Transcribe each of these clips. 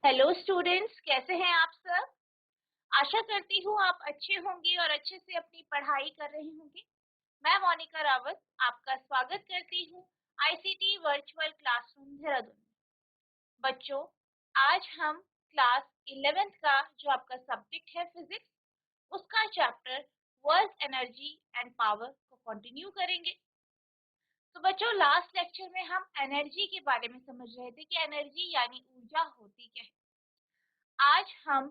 Hello students, कैसे हैं आप सब। आशा करती हूँ आप अच्छे होंगे और अच्छे से अपनी पढ़ाई कर रहे होंगे। मैं मोनिका रावत आपका स्वागत करती हूँ आईसीटी वर्चुअल क्लासरूम देहरादून में। बच्चों, आज हम क्लास 11th का जो आपका सब्जेक्ट है फिजिक्स, उसका chapter world energy and power को कंटिन्यू करेंगे। तो बच्चों, लास्ट लेक्चर में हम एनर्जी के बारे में समझ रहे थे कि एनर्जी यानी ऊर्जा होती क्या है। आज हम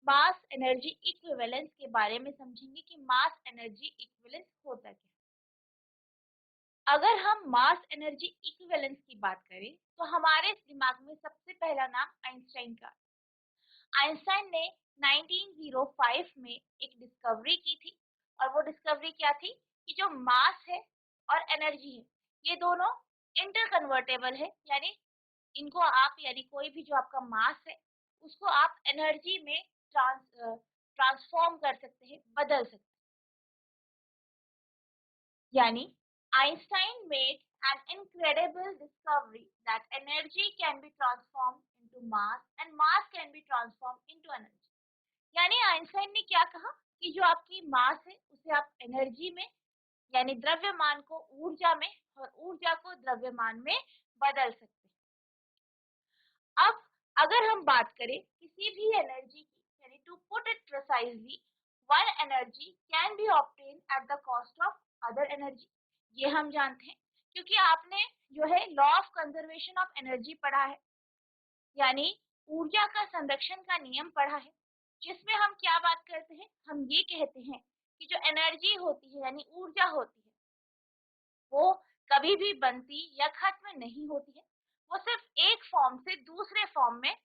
मास एनर्जी इक्विवेलेंस के बारे में समझेंगे कि मास एनर्जी इक्विवेलेंस होता क्या है। अगर हम मास एनर्जी इक्विवेलेंस की बात करें तो हमारे दिमाग में सबसे पहला नाम आइंस्टाइन का। आइंस्टाइन ने 1905 में एक डिस्कवरी की थी, और वो डिस्कवरी क्या थी कि जो मास है और एनर्जी है, ये दोनों इंटर कन्वर्टेबल है। यानी इनको आप, यानी कोई भी जो आपका मास है उसको आप एनर्जी में ट्रांसफॉर्म कर सकते हैं, बदल सकते हैं। यानी Einstein made an incredible discovery that energy can be transformed into mass and mass can be transformed into energy। यानी आइंस्टाइन ने क्या कहा कि जो आपकी मास है उसे आप एनर्जी में, यानी द्रव्यमान को ऊर्जा में, और ऊर्जा को द्रव्यमान में बदल सकते हैं। अब अगर हम बात करें किसी भी एनर्जी की, यानी to put it precisely, one energy can be obtain at the cost of other energy. ये हम जानते हैं क्योंकि आपने जो है law of conservation of energy पढ़ा है, यानी ऊर्जा का संरक्षण का नियम पढ़ा है, जिसमें हम क्या बात करते हैं, हम ये कहते हैं कि जो एनर्जी होती है यानी ऊर्जा होती है, वो कभी भी बनती या खत्म नहीं होती है। वो सिर्फ एक फॉर्म से दूसरे फॉर्म में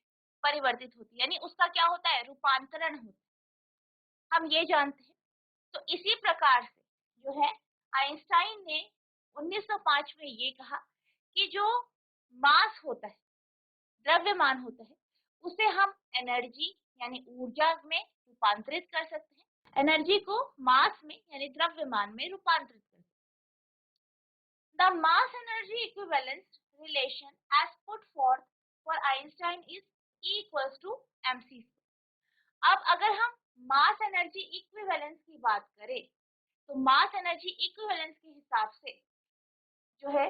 परिवर्तित होती है, यानी उसका क्या होता है, रूपांतरण होता है, हम ये जानते हैं। तो इसी प्रकार से जो है आइंस्टाइन ने 1905 में ये कहा कि जो मास होता है, द्रव्यमान होता है, उसे हम एनर्जी यानी ऊर्जा में रूपांतरित कर सकते हैं, एनर्जी को मास में यानी द्रव्यमान में रूपांतरित कर सकते हैं। The mass energy equivalence relation as put forth for Einstein is E equals to mc²। अब अगर हम मास एनर्जी इक्विवेलेंस की बात करें तो मास एनर्जी इक्विवेलेंस के हिसाब से जो है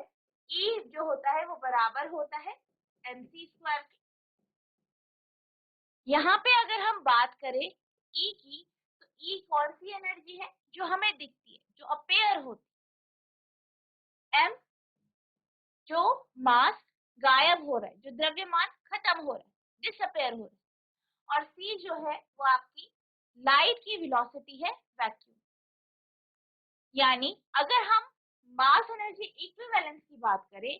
E जो होता है वो बराबर होता है mc² के। यहाँ पे अगर हम बात करें E की, तो E कौन सी एनर्जी है जो हमें दिखती है, जो अपेयर होती है। M जो मास गायब हो रहा है, जो द्रव्यमान खत्म हो रहा है, डिसअपेयर हो रहा है। और C जो है वो आपकी लाइट की वेलोसिटी है, वैक्यूम। यानी अगर हम मास एनर्जी इक्विवेलेंस की बात करें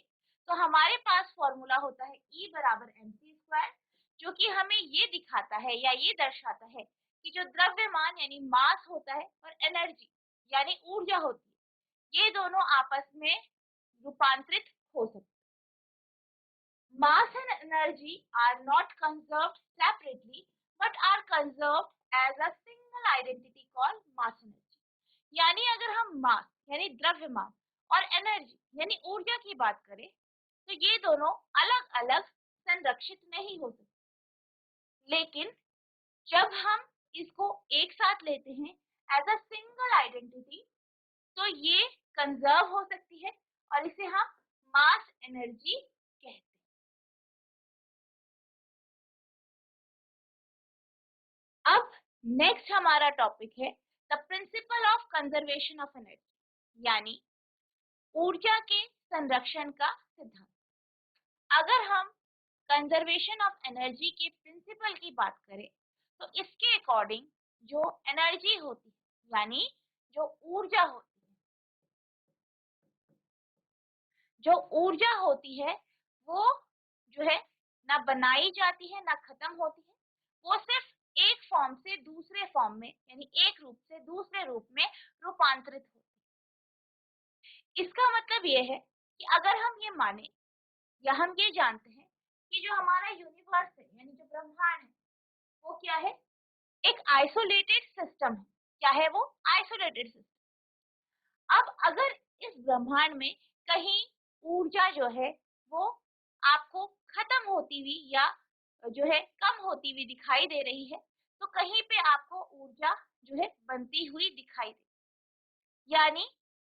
तो हमारे पास फॉर्मूला होता है E बराबर mc², जो कि हमें ये दिखाता है या ये दर्शाता है कि जो द्रव्यमान यानी मास होता है और एनर्जी यानी ऊर्जा होती है, ये दोनों आपस में रूपांतरित हो सकते हैं। Mass and energy are not conserved separately but are conserved as a single identity called mass energy। यानी अगर हम मास यानी द्रव्यमान और एनर्जी यानी ऊर्जा की बात करें तो ये दोनों अलग अलग संरक्षित नहीं हो सकते, लेकिन जब हम इसको एक साथ लेते हैं एज अ सिंगल आइडेंटिटी तो ये कंजर्व हो सकती है, और इसे हम मास एनर्जी कहते हैं। अब नेक्स्ट हमारा टॉपिक है the principle of conservation of energy, यानी ऊर्जा के संरक्षण का सिद्धांत। अगर हम कंजर्वेशन ऑफ एनर्जी के प्रिंसिपल की बात करें तो इसके अकॉर्डिंग जो एनर्जी होती है यानी जो ऊर्जा होती है, जो ऊर्जा होती है वो जो है ना बनाई जाती है ना खत्म होती है, वो सिर्फ एक फॉर्म से दूसरे फॉर्म में यानी एक रूप से दूसरे रूप में रूपांतरित होती है। इसका मतलब ये है कि अगर हम ये माने या हम ये जानते हैं कि जो हमारा यूनिवर्स है यानी जो ब्रह्मांड है वो क्या है, एक आइसोलेटेड सिस्टम है। क्या है वो, आइसोलेटेड सिस्टम। अब अगर इस ब्रह्मांड में कहीं ऊर्जा जो है वो आपको खत्म होती हुई या जो है कम होती हुई दिखाई दे रही है, तो कहीं पे आपको ऊर्जा जो है बनती हुई दिखाई दे। यानी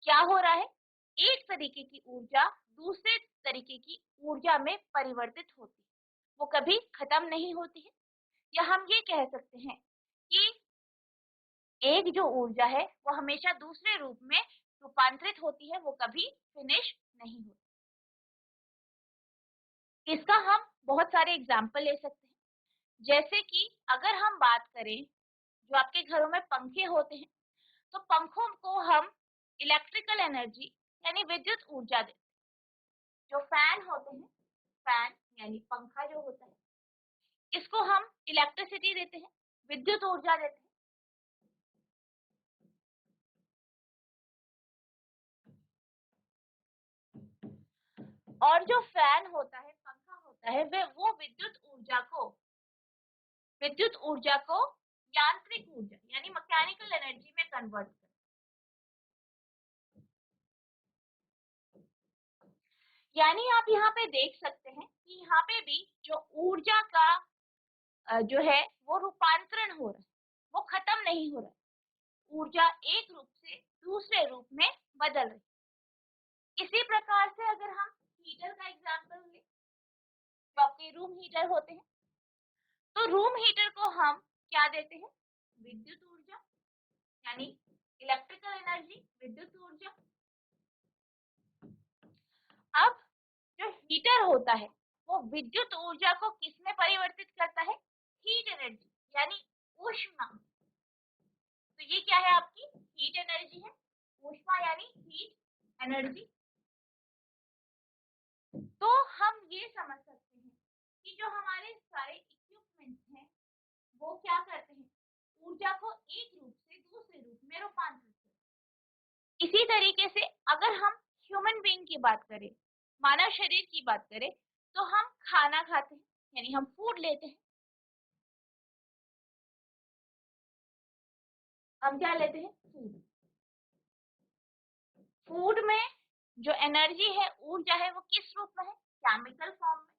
क्या हो रहा है, एक तरीके की ऊर्जा दूसरे तरीके की ऊर्जा में परिवर्तित होती है, वो कभी खत्म नहीं होती है। या हम ये कह सकते हैं कि एक जो ऊर्जा है वो हमेशा दूसरे रूप में रूपांतरित होती है, वो कभी फिनिश नहीं होती। इसका हम बहुत सारे एग्जाम्पल ले सकते हैं, जैसे कि अगर हम बात करें, जो आपके घरों में पंखे होते हैं, तो पंखों को हम इलेक्ट्रिकल एनर्जी यानी विद्युत ऊर्जा देते हैं। जो फैन होते हैं, फैन यानी पंखा जो होता है, इसको हम इलेक्ट्रिसिटी देते हैं, विद्युत ऊर्जा देते हैं। और जो फैन होता है, पंखा होता है, वे वो विद्युत ऊर्जा को यांत्रिक ऊर्जा यानी मैकेनिकल एनर्जी में कन्वर्ट करते हैं। यानी आप यहाँ पे देख सकते हैं कि यहाँ पे भी जो ऊर्जा का जो है वो रूपांतरण हो रहा है, वो खत्म नहीं हो रहा है। ऊर्जा एक रूप से दूसरे रूप में बदल रही है। इसी प्रकार से अगर हम हीटर का एग्जांपल लें, जो आपके रूम हीटर होते हैं, तो रूम हीटर को हम क्या देते हैं, विद्युत ऊर्जा यानी इलेक्ट्रिकल एनर्जी, विद्युत ऊर्जा। अब जो हीटर होता है वो विद्युत ऊर्जा को किसमें परिवर्तित करता है, हीट एनर्जी यानी ऊष्मा। तो ये क्या है, आपकी हीट एनर्जी है, ऊष्मा यानी हीट एनर्जी। तो हम ये समझ सकते हैं कि जो हमारे सारे इक्विपमेंट्स हैं वो क्या करते हैं, ऊर्जा को एक रूप से दूसरे रूप में रूपांतरित करते हैं। इसी तरीके से अगर हम ह्यूमन बीइंग की बात करें, मानव शरीर की बात करें, तो हम खाना खाते हैं यानी हम फूड लेते हैं। हम क्या लेते हैं, फूड। फूड में जो एनर्जी है, ऊर्जा है, वो किस रूप में है, केमिकल फॉर्म में,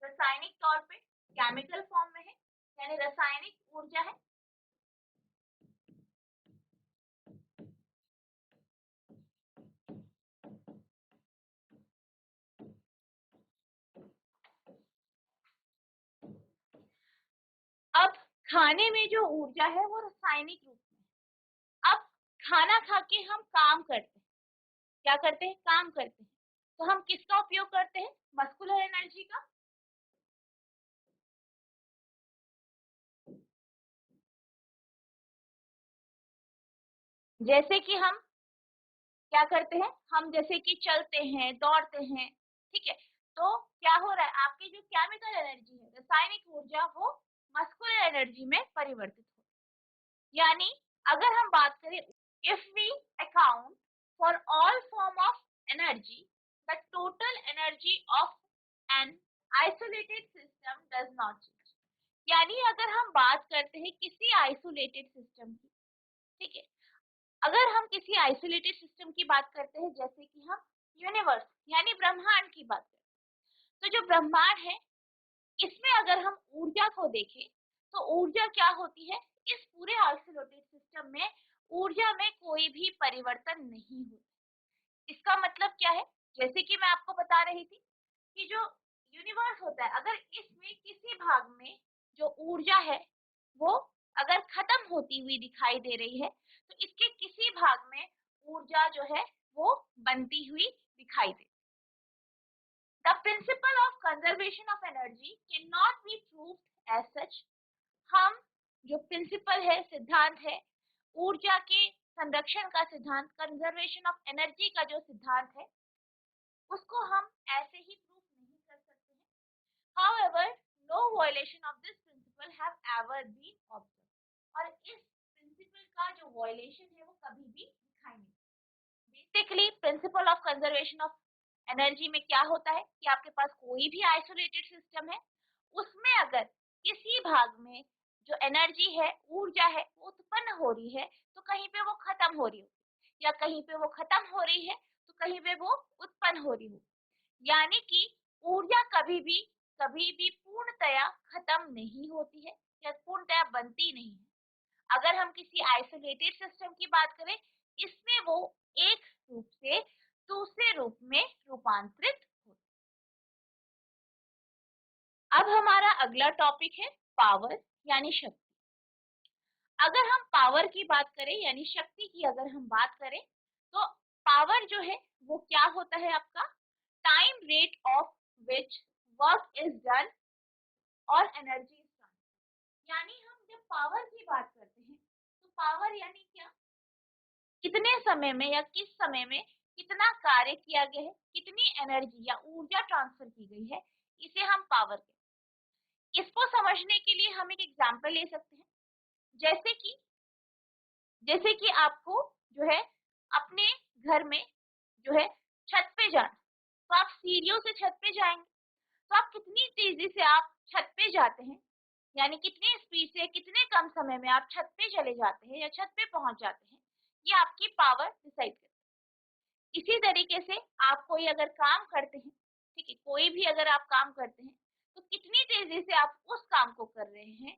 रासायनिक तौर पे केमिकल फॉर्म में है, यानी रासायनिक ऊर्जा है। अब खाने में जो ऊर्जा है वो रासायनिक रूप में। अब खाना खा के हम काम करते हैं, क्या करते हैं, काम करते हैं, तो हम किसका उपयोग करते हैं, मस्कुलर एनर्जी का। जैसे कि हम क्या करते हैं, हम जैसे कि चलते हैं, दौड़ते हैं, ठीक है, तो क्या हो रहा है, आपकी जो केमिकल एनर्जी है, रासायनिक ऊर्जा, वो मस्कुलर एनर्जी में परिवर्तित हो। यानी अगर हम बात करें, if we account for all form of energy, the total energy of an isolated system does not change. यानी अगर हम बात करते हैं किसी आइसोलेटेड सिस्टम की, ठीक है, अगर हम किसी आइसोलेटेड सिस्टम की बात करते हैं, जैसे कि हम यूनिवर्स यानी ब्रह्मांड की बात करते हैं, तो जो ब्रह्मांड है, इसमें अगर हम ऊर्जा को देखें, तो ऊर्जा क्या होती है, इस पूरे आइसोलेटेड सिस्टम में ऊर्जा में कोई भी परिवर्तन नहीं होता। इसका मतलब क्या है, जैसे कि मैं आपको बता रही थी कि जो यूनिवर्स होता है, अगर इसमें किसी भाग में जो ऊर्जा है वो अगर खत्म होती हुई दिखाई दे रही है, तो इसके किसी भाग में ऊर्जा जो है वो बनती हुई दिखाई दे। The principle of conservation of energy can not be proved as such. हम जो प्रिंसिपल है, सिद्धांत है, ऊर्जा के संरक्षण का सिद्धांत, कंजर्वेशन ऑफ एनर्जी का जो सिद्धांत है, उसको हम ऐसे ही प्रूव नहीं कर सकते हैं। However, no violation of this principle have ever been observed. और इस प्रिंसिपल का जो वायलेशन है वो कभी भी दिखाई नहीं। Basically principal of conservation of energy में क्या होता है कि आपके पास कोई भी आइसोलेटेड सिस्टम है, उसमें अगर किसी भाग में जो एनर्जी है, ऊर्जा है, वो उत्पन्न हो रही है, तो कहीं पे वो खत्म हो रही हो, या कहीं पे वो खत्म हो रही है तो कहीं पे वो उत्पन्न हो रही हो। यानी कि ऊर्जा कभी भी कभी भी पूर्णतया खत्म नहीं होती है या पूर्णतया बनती नहीं है। अगर हम किसी आइसोलेटेड सिस्टम की बात करें, इसमें वो एक रूप से दूसरे रूप में रूपांतरित होती है। अब हमारा अगला टॉपिक है पावर यानी शक्ति। अगर हम पावर की बात करें यानी शक्ति की अगर हम बात करें, तो पावर जो है वो क्या होता है आपका? Time rate of which work is done और एनर्जी इज ट्रांसफर्ड। यानी हम जब पावर की बात करते हैं, तो पावर यानी क्या? कितने समय में या किस समय में कितना कार्य किया गया है, कितनी एनर्जी या ऊर्जा ट्रांसफर की गई है, इसे हम पावर कहते हैं। इसको समझने के लिए हम एक एग्जांपल ले सकते हैं। जैसे कि आपको जो है अपने घर में जो है छत पे जाना, तो आप सीढ़ियों से छत पे जाएंगे, तो आप कितनी तेजी से आप छत पे जाते हैं, यानी कितनी स्पीड से कितने कम समय में आप छत पे चले जाते हैं या छत पे पहुंच जाते हैं, ये आपकी पावर डिसाइड करती है। इसी तरीके से आप कोई अगर काम करते हैं, ठीक है, कोई भी अगर आप काम करते हैं, तो कितनी तेजी से आप उस काम को कर रहे हैं,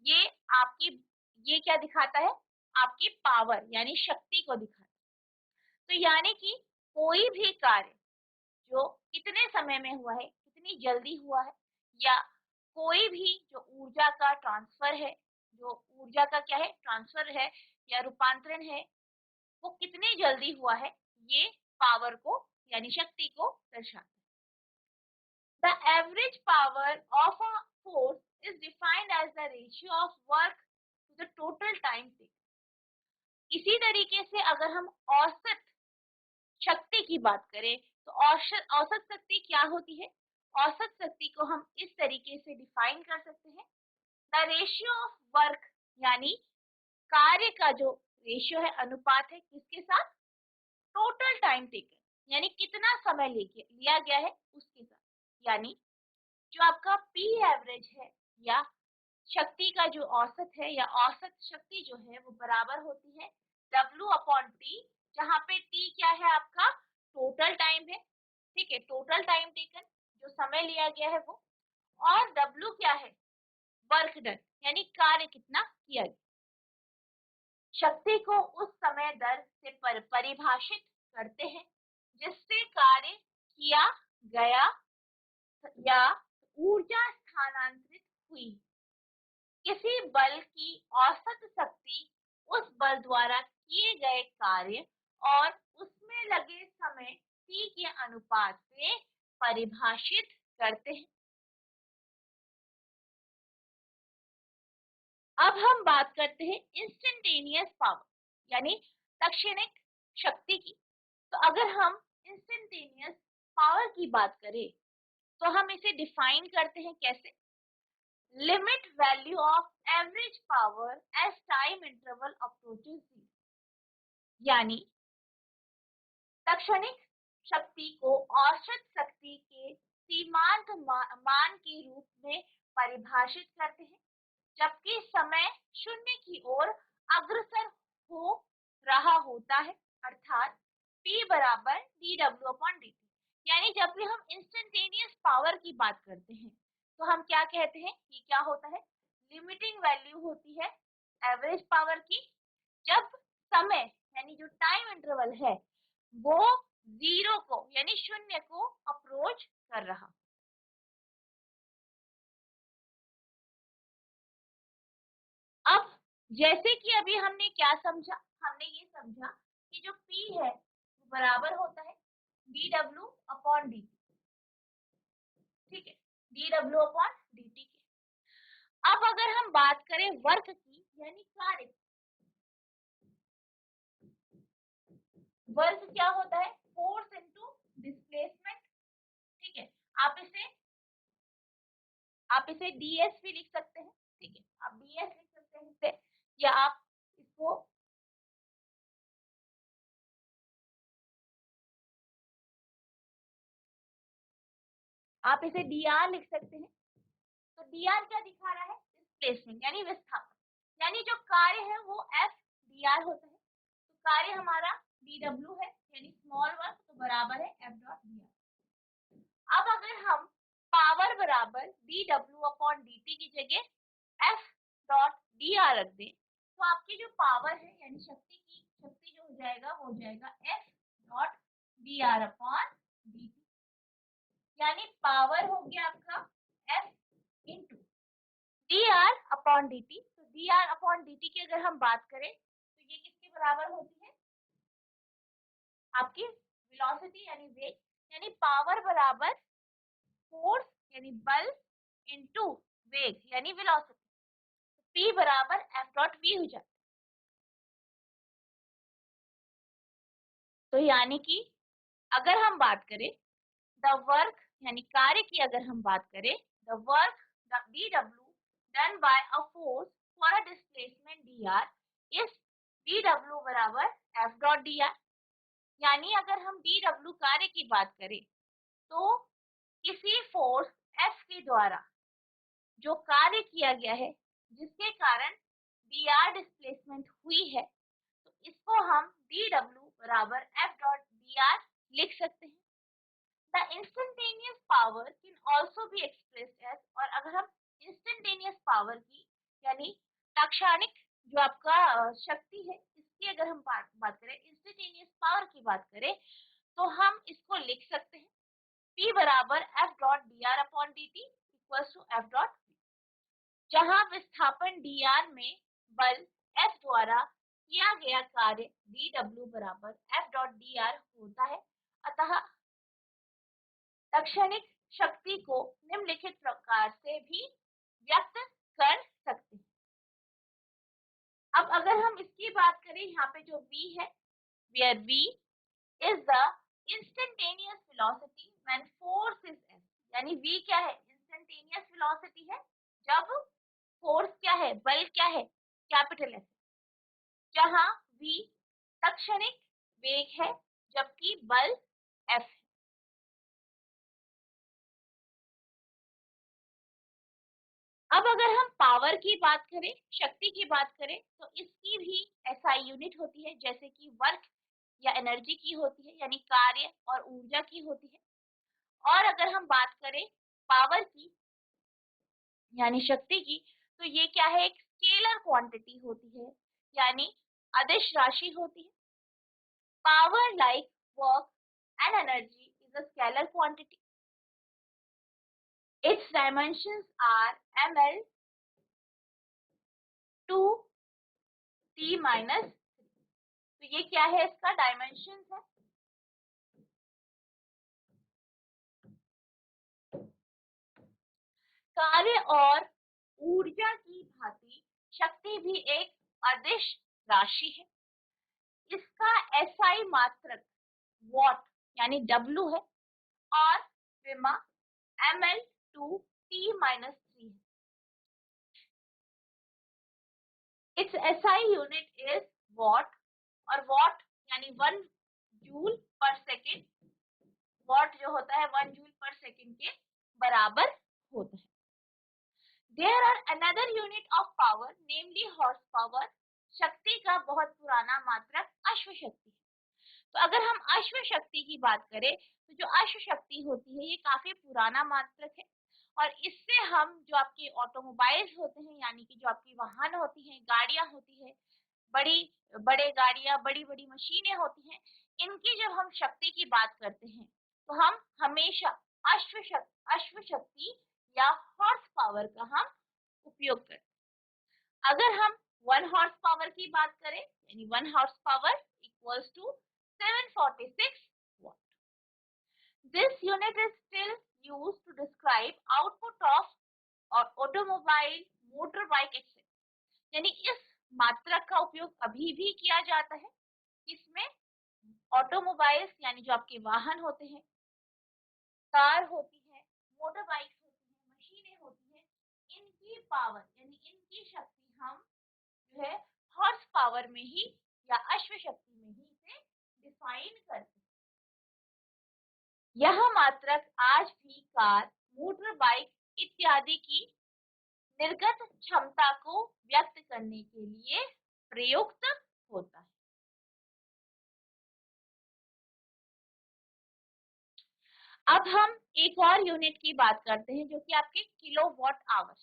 ये आपकी ये क्या दिखाता है? आपकी पावर यानी शक्ति को दिखाता है। तो यानी कि कोई भी कार्य जो कितने समय में हुआ है, कितनी जल्दी हुआ है, या कोई भी जो ऊर्जा का ट्रांसफर है, जो ऊर्जा का क्या है ट्रांसफर है या रूपांतरण है, वो कितनी जल्दी हुआ है, ये पावर को यानी शक्ति को दर्शाता है। The average power of a force is defined as the ratio of work to the total time taken. इसी तरीके से अगर हम औसत शक्ति की बात करें, तो औसत शक्ति क्या होती है? औसत शक्ति को हम इस तरीके से डिफाइन कर सकते हैं, द रेशियो ऑफ वर्क, यानी कार्य का जो रेशियो है, अनुपात है किसके साथ? टोटल टाइम टेकन, यानी कितना समय लिया गया है उसके साथ। यानी जो आपका पी एवरेज है या शक्ति का जो औसत है या औसत शक्ति जो है वो बराबर होती है W अपॉन टी, जहाँ पे टी क्या है आपका? टोटल टाइम है, ठीक है, टोटल टाइम टेकन, जो समय लिया गया है वो, और W क्या है? वर्क डन, यानी कार्य कितना किया गया। शक्ति को उस समय दर से परिभाषित करते हैं जिससे कार्य किया गया या ऊर्जा स्थानांतरित हुई। किसी बल की औसत शक्ति उस बल द्वारा किए गए कार्य और उसमें लगे समय t के अनुपात से परिभाषित करते हैं। अब हम बात करते हैं इंस्टेंटेनियस पावर यानी तत्क्षणिक शक्ति की। तो अगर हम इंस्टेंटेनियस पावर की बात करें, तो हम इसे डिफाइन करते हैं कैसे? Limit value of average power as time interval approaches 0। यानी तत्क्षणिक शक्ति को औसत शक्ति के सीमांत मान के रूप में परिभाषित करते हैं जबकि समय शून्य की ओर अग्रसर हो रहा होता है, अर्थात P बराबर dW अपॉन dt। यानी जब भी हम इंस्टेंटेनियस पावर की बात करते हैं, तो हम क्या कहते हैं? ये क्या होता है? लिमिटिंग वैल्यू होती है एवरेज पावर की, जब समय यानी जो टाइम इंटरवल है वो जीरो को यानी शून्य को अप्रोच कर रहा। अब जैसे कि अभी हमने क्या समझा? हमने ये समझा कि जो P है वो बराबर होता है dW अपॉन dt, ठीक है, dW अपॉन dt के। अब अगर हम बात करें वर्क की यानी कार्य, वर्क क्या होता है? फोर्स इनटू डिस्प्लेसमेंट, ठीक है, आप इसे ds भी लिख सकते हैं, ठीक है, आप ds लिख सकते हैं इसे, या आप इसको dr लिख सकते हैं। तो dr क्या दिखा रहा है? डिस्प्लेसमेंट यानी विस्थापन, यानी जो कार्य है वो F dr होता है। तो कार्य हमारा dw है यानी स्मॉल वर्क, तो बराबर है F डॉट dr। अब अगर हम पावर बराबर dw/dt की जगह F डॉट dr रख दें तो आपकी जो पावर है यानी शक्ति जो हो जाएगा वो हो जाएगा F डॉट dr/dt, यानी पावर हो गया आपका F इंटू dr/dt। तो dr/dt की अगर हम बात करें तो ये किसके बराबर होती है, आपकी वेलोसिटी यानी वेग, यानी पावर बराबर फोर्स यानी बल इंटू वेग यानी वेलोसिटी। P बराबर F डॉट V हो जाता है। तो यानी कि अगर हम बात करें द वर्क यानी कार्य की अगर हम बात करें, the work dw done by a force for a displacement dr is dw बराबर F डॉट dr। यानी अगर हम dw कार्य की बात करें तो किसी फोर्स F के द्वारा जो कार्य किया गया है जिसके कारण dr डिस्प्लेसमेंट हुई है, तो इसको हम dw बराबर F डॉट dr लिख सकते हैं। The instantaneous power can also be expressed as, और अगर हम instantaneous power की यानी तात्क्षणिक जो आपका शक्ति है इसकी अगर हम बात करें, instantaneous power की बात करें तो हम इसको लिख सकते हैं P बराबर F dot dr/dt equals to F dot, जहां विस्थापन dr में बल F द्वारा किया गया कार्य dw बराबर F डॉट dr होता है। अतः तात्क्षणिक शक्ति को निम्नलिखित प्रकार से भी व्यक्त कर सकते हैं। अब अगर हम इसकी बात करें, यहाँ पे जो v है, where v is the instantaneous velocity when force is F, यानी v क्या है, instantaneous velocity है जब फोर्स क्या है, बल क्या है, कैपिटल F, जहां v तात्क्षणिक वेग है जबकि बल F है। अब अगर हम पावर की बात करें, शक्ति की बात करें तो इसकी भी SI यूनिट होती है, जैसे कि वर्क या एनर्जी की होती है यानी कार्य और ऊर्जा की होती है। और अगर हम बात करें पावर की यानी शक्ति की तो ये क्या है, एक स्केलर क्वांटिटी होती है यानी अदिश राशि होती है। Power like work and energy is a scalar quantity, its dimensions are ml two t minus, तो ये क्या है, इसका डायमेंशन है। कार्य और ऊर्जा की भांति शक्ति भी एक अदिश राशि है। इसका SI मात्रक वॉट यानी W है और विमा ml टू t माइनस 3 है। It's SI unit is what, और वॉट यानी 1 जूल पर सेकेंड, वॉट जो होता है 1 जूल पर सेकेंड के बराबर होता है। There are another unit of power, namely horsepower। शक्ति का बहुत पुराना मात्रक अश्व शक्ति है। तो अगर हम अश्व शक्ति की बात करें तो जो अश्व शक्ति होती है ये काफी पुराना मात्रक है, और इससे हम जो आपके ऑटोमोबाइल्स होते हैं यानी कि जो आपकी वाहन होती हैं, गाड़ियां होती है, बड़े गाड़ियां, बड़ी बड़ी मशीनें होती हैं, इनकी जब हम शक्ति की बात करते हैं तो हम हमेशा अश्व शक्ति या हॉर्स पावर का हम उपयोग करते हैं। अगर हम 1 हॉर्स पावर की बात करें यानी 1 horse power equals to 746 watt। This unit is still used to describe output of automobile, motorbike etc। यानी इस मात्रक का उपयोग अभी भी किया जाता है, इसमें ऑटोमोबाइल्स यानी जो आपके वाहन होते हैं, कार होती है, मोटर बाइक्स होती है, मशीनें होती है, इनकी पावर यानी इनकी शक्ति हम जो है हॉर्स पावर में ही या अश्व शक्ति में ही इसे डिफाइन करते हैं। यह मात्रक आज भी कार, मोटर बाइक इत्यादि की निर्गत क्षमता को व्यक्त करने के लिए प्रयुक्त होता है। अब हम एक और यूनिट की बात करते हैं जो कि आपके किलोवाट आवर।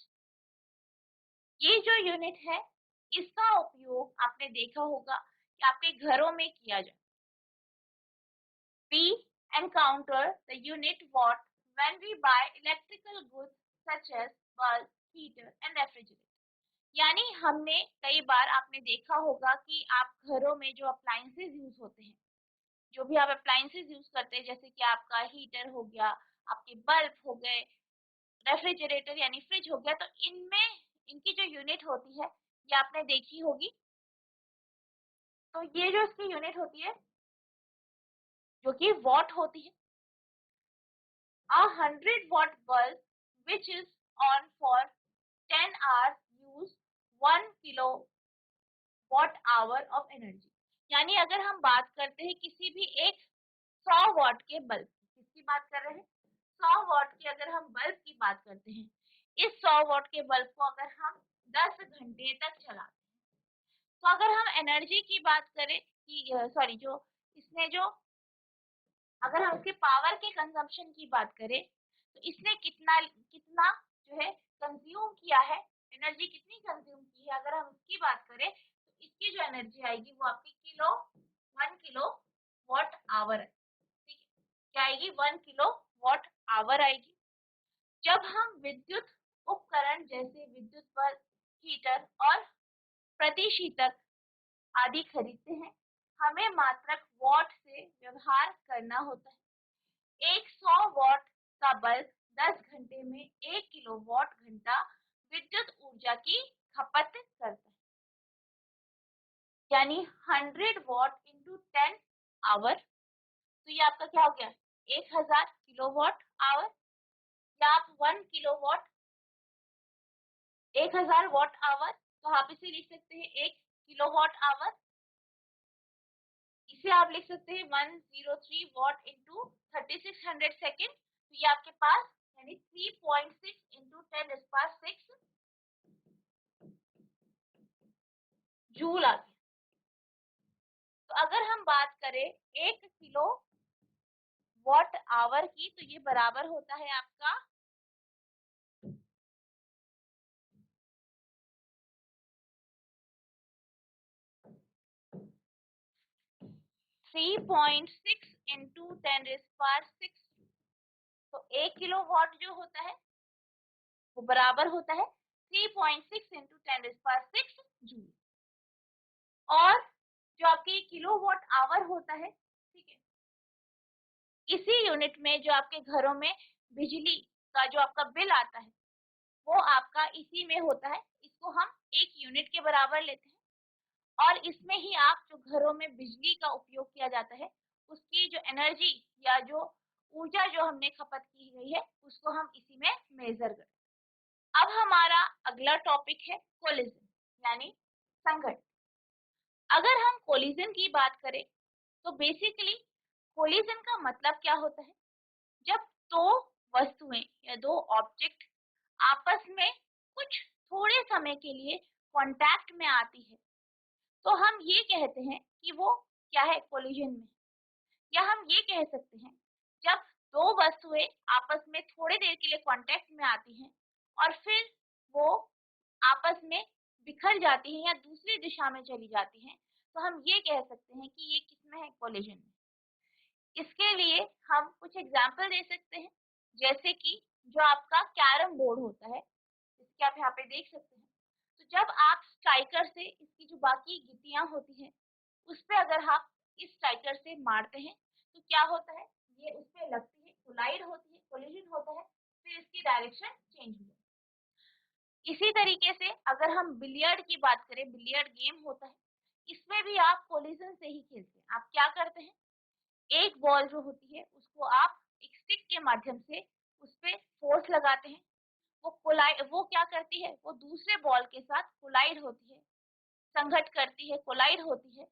ये जो यूनिट है इसका उपयोग आपने देखा होगा कि आपके घरों में किया जाए। We encounter the unit watt when we buy electrical goods such as bulb, heater and refrigerator। यानी हमने कई बार आपने देखा होगा कि आप घरों में जो अप्लायंसेस यूज होते हैं, जो भी आप अप्लायंसेस यूज करते हैं, जैसे कि आपका हीटर हो गया, आपके बल्ब हो गए, रेफ्रिजरेटर यानी फ्रिज हो गया, तो इनमें इनकी जो यूनिट होती है ये आपने देखी होगी। तो ये जो इसकी यूनिट होती है जो कि वॉट होती है। A 100 watt bulb which is on for 10 hours use 1 kilowatt hour of energy। यानी अगर हम बात करते हैं किसी भी एक 100 वॉट के बल्ब, किसकी बात कर रहे हैं, 100 वॉट की अगर हम बल्ब की बात करते हैं, इस 100 वॉट के बल्ब को अगर हम 10 घंटे तक चलाते हैं, तो अगर हम एनर्जी की बात करें कि सॉरी जो इसने जो अगर हम इसके पावर के कंजम्पशन की बात करें तो इसने कितना कितना जो है कंज्यूम किया है, एनर्जी कितनी कंज्यूम की है, अगर हम इसकी बात करें तो इसकी जो एनर्जी आएगी वो आपकी 1 किलो वॉट आवर है। ठीक है, क्या आएगी, 1 किलो वॉट आवर आएगी। जब हम विद्युत उपकरण जैसे विद्युत बल्ब, हीटर और प्रतिशीतक आदि खरीदते हैं, हमें मात्रक वॉट से व्यवहार करना होता है। एक 100 वॉट का बल्ब 10 घंटे में 1 किलोवाट घंटा विद्युत ऊर्जा की खपत करता है। यानी 100 वॉट इंटू 10 आवर, तो ये आपका क्या हो गया, 1000 किलोवाट आवर, या आप 1 किलोवाट 1000 वॉट आवर, तो आप इसे लिख सकते हैं 1 किलोवाट आवर। इसे आप लिख सकते हैं 103 वॉट इंटू 3600 सेकेंड, तो ये आपके पास यानी 3.6 इंटू 10⁻⁶ जूल आ गया। तो अगर हम बात करें 1 किलो वॉट आवर की, तो ये बराबर होता है आपका 3.6 इंटू 10⁻⁶। तो 1 किलो वॉट जो होता है वो बराबर होता है 3.6 इंटू 10⁻⁶ जूल। और जो आपके किलो वॉट आवर होता है, ठीक है, इसी यूनिट में जो आपके घरों में बिजली का जो आपका बिल आता है वो आपका इसी में होता है। इसको हम एक यूनिट के बराबर लेते हैं और इसमें ही आप जो घरों में बिजली का उपयोग किया जाता है उसकी जो एनर्जी या जो ऊर्जा जो हमने खपत की गई है उसको हम इसी में मेजर करते हैं। अब हमारा अगला टॉपिक है कोलिजन यानी संघटन। अगर हम कोलिजन की बात करें तो बेसिकली कोलिजन का मतलब क्या होता है, जब दो वस्तुएं या दो ऑब्जेक्ट आपस में कुछ थोड़े समय के लिए कांटेक्ट में आती है तो हम ये कहते हैं कि वो क्या है, कोलिजन में। या हम ये कह सकते हैं जब दो वस्तुएं आपस में थोड़ी देर के लिए कांटेक्ट में आती हैं और फिर वो आपस में बिखर जाती हैं या दूसरी दिशा में चली जाती हैं, तो हम ये कह सकते हैं कि ये किसमें है, कोलिजन में। इसके लिए हम कुछ एग्जाम्पल दे सकते हैं, जैसे कि जो आपका कैरम बोर्ड होता है, इसके आप यहाँ पे देख सकते हैं। तो जब आप स्ट्राइकर से इसकी जो बाकी गिट्टियां होती हैं उस पे अगर आप इस स्ट्राइकर से मारते हैं तो क्या होता है, ये उस पे लगती है, कोलाइड होती है, कोलिजन होता है, फिर इसकी डायरेक्शन चेंज हो जाती है। इसी तरीके से अगर हम बिलियर्ड की बात करें, बिलियर्ड गेम होता है, इसमें भी आप कोलिजन से ही खेलते हैं। आप क्या करते हैं, एक बॉल जो होती है उसको आप एक स्टिक के माध्यम से उस पे फोर्स लगाते हैं, वो क्या करती है, वो दूसरे बॉल के साथ कोलाइड होती है, संघट करती है, कोलाइड होती है।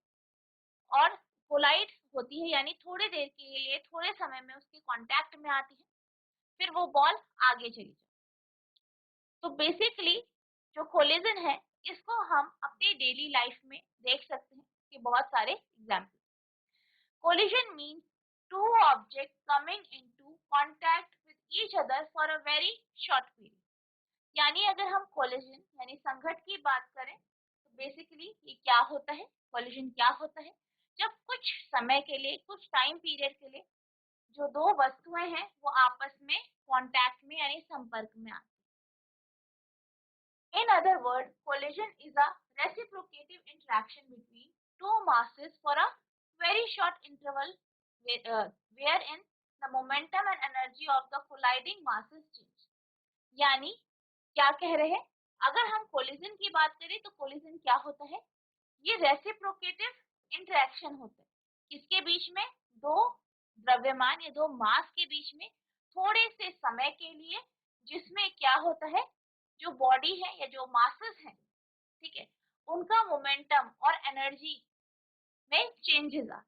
और कोलाइड होती है यानी थोड़ी देर के लिए, थोड़े समय में उसके कांटेक्ट में आती है, फिर वो बॉल आगे चली जाती है। तो बेसिकली जो कोलिजन है इसको हम अपनी डेली लाइफ में देख सकते हैं कि बहुत सारे example. Collision means two objects coming into contact with each other for a very short period. यानी अगर हम कोलिजन यानी संघट की बात करें तो बेसिकली ये क्या होता है, कोलिजन क्या होता है, जब कुछ समय के लिए, कुछ टाइम पीरियड के लिए जो दो वस्तुएं हैं वो आपस में कांटेक्ट में यानी संपर्क में आती हैं. In other words, collision is a reciprocative interaction between two masses for a very short interval wherein the momentum and energy of the colliding masses change. यानी क्या कह रहे हैं, अगर हम कोलिजन की बात करें तो कोलिजन क्या होता है, ये रेसिप्रोकेटिव इंटरेक्शन होता है. किसके बीच में, दो द्रव्यमान या दो मास के बीच में थोड़े से समय के लिए, जिसमें क्या होता है, जो बॉडी है या जो मासेस हैं, ठीक है, उनका मोमेंटम और एनर्जी में changes uh.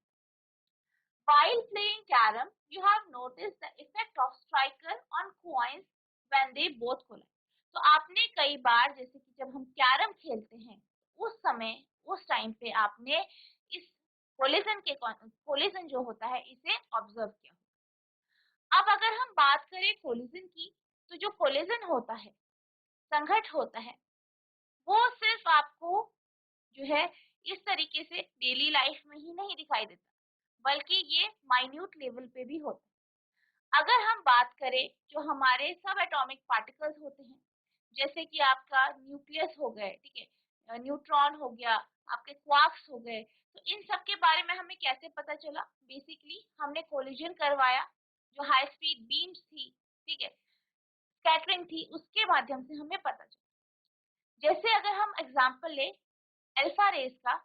While playing carom, you have noticed the effect of striker on coins when they both collide. तो आपने कई बार, जैसे कि जब हम कैरम खेलते हैं उस समय, उस टाइम पे आपने इस कोलिजन जो होता है इसे ऑब्जर्व किया. अब अगर हम बात करें कोलिजन की, तो जो कोलिजन होता है, संघट होता है, वो सिर्फ आपको जो है इस तरीके से डेली लाइफ में ही नहीं दिखाई देता, बल्कि ये माइन्यूट लेवल पे भी होता है. अगर हम बात करें जो हमारे सब एटॉमिक पार्टिकल्स होते हैं, जैसे कि आपका न्यूक्लियस हो गए, ठीक है, न्यूट्रॉन हो गया, आपके क्वार्क्स हो गए, तो इन सब के बारे में हमें कैसे पता चला, बेसिकली हमने कोलिजन करवाया, जो हाई स्पीड बीम्स थी, ठीक है, स्कैटरिंग थी, उसके माध्यम से हमें पता चला. जैसे अगर हम एग्जांपल ले अल्फा रेस का,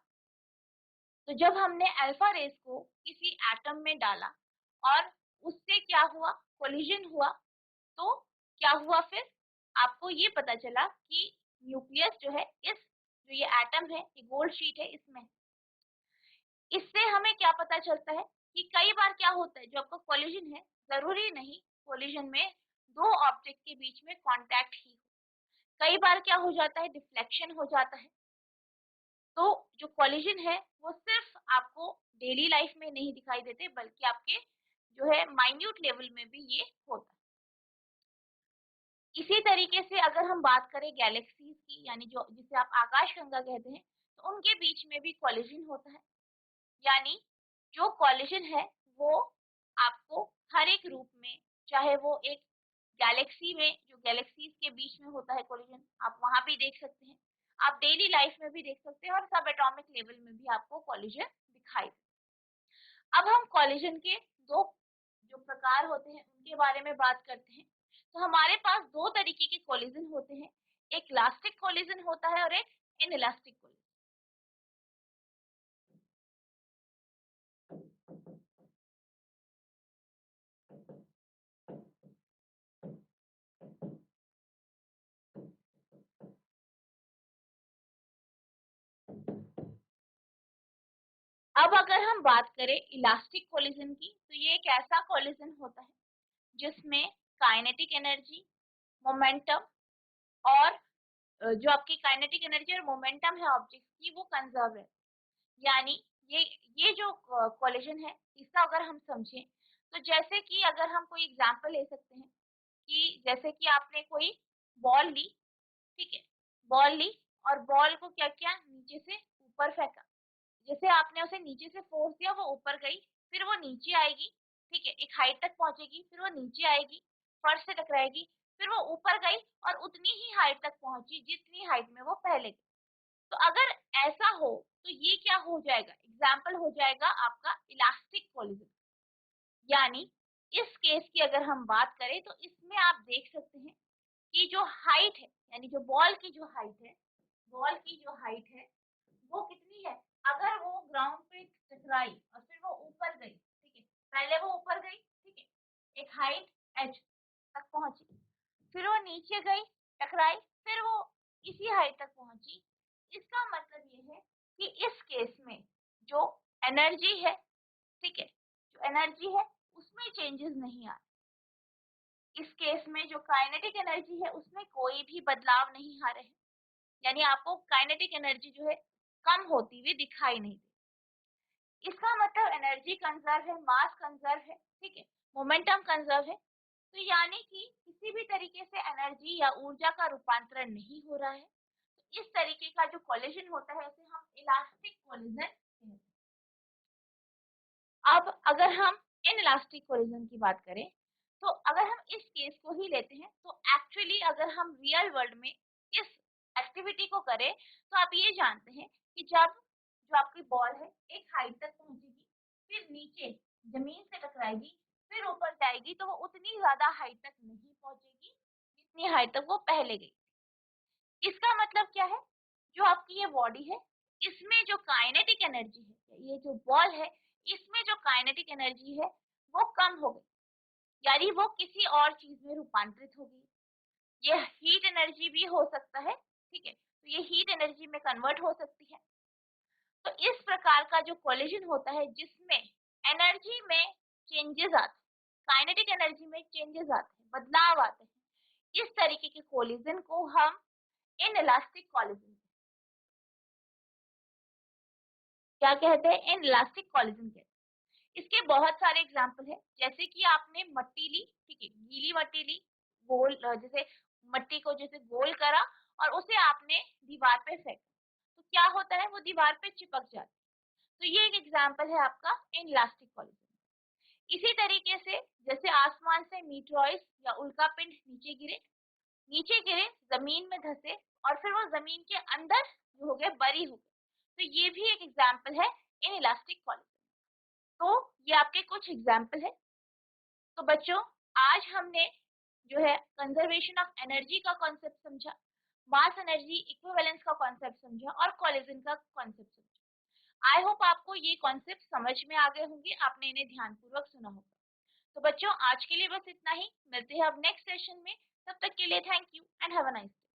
तो जब हमने अल्फा रेस को किसी एटम में डाला और उससे क्या हुआ, कोलिजन हुआ, तो क्या हुआ, फिर आपको ये पता चला कि न्यूक्लियस जो है, इस जो ये एटम है, ये गोल्ड शीट है इसमें. इससे हमें क्या पता चलता है कि कई बार क्या होता है, जो आपका कोलिजन है, जरूरी नहीं कोलिजन में दो ऑब्जेक्ट के बीच में कांटेक्ट ही हो, कई बार क्या हो जाता है, डिफ्लेक्शन हो जाता है. तो जो कोलिजन है वो सिर्फ आपको डेली लाइफ में नहीं दिखाई देते, बल्कि आपके जो है माइन्यूट लेवल में भी ये होता है. इसी तरीके से अगर हम बात करें गैलेक्सीज की, यानी जो जिसे आप आकाशगंगा कहते हैं, तो उनके बीच में भी कोलिजन होता है. यानी जो कोलिजन है वो आपको हर एक रूप में, चाहे वो एक गैलेक्सी में, जो गैलेक्सीज के बीच में होता है कोलिजन, आप वहां भी देख सकते हैं, आप डेली लाइफ में भी देख सकते हैं, और सब एटॉमिक लेवल में भी आपको कोलिजन दिखाई. अब हम कोलिजन के दो जो प्रकार होते हैं उनके बारे में बात करते हैं. तो हमारे पास दो तरीके के कोलिजन होते हैं, एक इलास्टिक कोलिजन होता है और एक इनइलास्टिक कोलिजन. अब अगर हम बात करें इलास्टिक कोलिजन की, तो ये एक ऐसा कोलिजन होता है जिसमें काइनेटिक एनर्जी, मोमेंटम और जो आपकी काइनेटिक एनर्जी और मोमेंटम है ऑब्जेक्ट की, वो कंजर्व है. यानी ये जो कोलिजन है, इसका अगर हम समझें, तो जैसे कि अगर हम कोई एग्जांपल ले सकते हैं कि जैसे कि आपने कोई बॉल ली, ठीक है, बॉल ली और बॉल को क्या किया, नीचे से ऊपर फेंका. जैसे आपने उसे नीचे से फोर्स दिया, वो ऊपर गई, फिर वो नीचे आएगी, ठीक है, एक हाइट तक पहुंचेगी, फिर वो नीचे आएगी, फर्श से टकराएगी, फिर वो ऊपर गई और उतनी ही हाइट तक पहुंची जितनी हाइट में वो पहले गई. तो अगर ऐसा हो तो ये क्या हो जाएगा, एग्जाम्पल हो जाएगा आपका इलास्टिक कोलिजन. यानी इस केस की अगर हम बात करें तो इसमें आप देख सकते हैं कि जो हाइट है, यानी जो बॉल की जो हाइट है, बॉल की जो हाइट है वो कितनी है, अगर वो ग्राउंड पे टकराई और फिर वो ऊपर गई, ठीक है, पहले वो ऊपर गई, ठीक है, एक हाइट एच तक पहुंची, फिर वो नीचे गई, टकराई, फिर वो इसी हाइट तक पहुंची. इसका मतलब ये है कि इस केस में जो एनर्जी है, ठीक है, जो एनर्जी है उसमें चेंजेस नहीं आ रहे. इस केस में जो काइनेटिक एनर्जी है उसमें कोई भी बदलाव नहीं आ रहे हैं. यानी आपको काइनेटिक एनर्जी जो है कम होती हुई दिखाई नहीं दे. इसका मतलब एनर्जी कंजर्व है, मास कंजर्व है, ठीक है, मोमेंटम कंजर्व है. तो यानी कि किसी भी तरीके से एनर्जी या ऊर्जा का रूपांतरण नहीं हो रहा है। तो इस तरीके का जो कोलिजन होता है इसे हम इलास्टिक कोलिजन कहते हैं। अब अगर हम इनइलास्टिक कोलिजन की बात करें, तो अगर हम इस केस को ही लेते हैं, तो एक्चुअली अगर हम रियल वर्ल्ड में इस एक्टिविटी को करें, तो आप ये जानते हैं कि जब जो आपकी बॉल है एक हाइट तक पहुंचेगी, फिर नीचे जमीन से टकराएगी, फिर ऊपर जाएगी, तो वो उतनी ज्यादा हाइट तक नहीं पहुंचेगी जितनी हाइट तक वो पहले गई। इसका मतलब क्या है? जो आपकी ये बॉडी है, इसमें जो काइनेटिक एनर्जी है, ये जो बॉल है, इसमें जो काइनेटिक एनर्जी है वो कम हो गई, यानी वो किसी और चीज में रूपांतरित हो गई। ये हीट एनर्जी भी हो सकता है, ठीक है, तो ये हीट एनर्जी में कन्वर्ट हो सकती है। तो इस प्रकार का जो कोलिजन होता है जिसमें एनर्जी में चेंजेस आते हैं, काइनेटिक एनर्जी में चेंजेस आते हैं, बदलाव आते हैं, इस तरीके के कोलिजन को हम इनइलास्टिक कोलिजन क्या कहते हैं? इनइलास्टिक कोलिजन कहते हैं। इसके बहुत सारे एग्जाम्पल है, जैसे कि आपने मट्टी ली, ठीक है, गीली मट्टी ली, गोल जैसे मट्टी को जैसे गोल करा और उसे आपने दीवार पे फेंका, तो क्या होता है? वो दीवार पे चिपक जाता है। तो ये एक एग्जाम्पल है आपका इनइलास्टिक कोलिजन। इसी तरीके से जैसे आसमान से मीटरॉइड्स या उल्कापिंड नीचे गिरे, जमीन में धंसे और फिर वो जमीन के अंदर जो हो गए, बरी हो गए, तो ये भी एक एग्जाम्पल है इनइलास्टिक कोलिजन। तो ये आपके कुछ एग्जाम्पल है। तो बच्चों, आज हमने जो है कंजर्वेशन ऑफ एनर्जी का कॉन्सेप्ट समझा, मास एनर्जी इक्विवेलेंस का कॉन्सेप्ट समझा और कोलिजन का कॉन्सेप्ट समझा। आई होप आपको ये कॉन्सेप्ट समझ में आ गए होंगे, आपने इन्हें ध्यानपूर्वक सुना होगा। तो बच्चों, आज के लिए बस इतना ही, मिलते हैं अब नेक्स्ट सेशन में। तब तक के लिए thank you and have a nice day.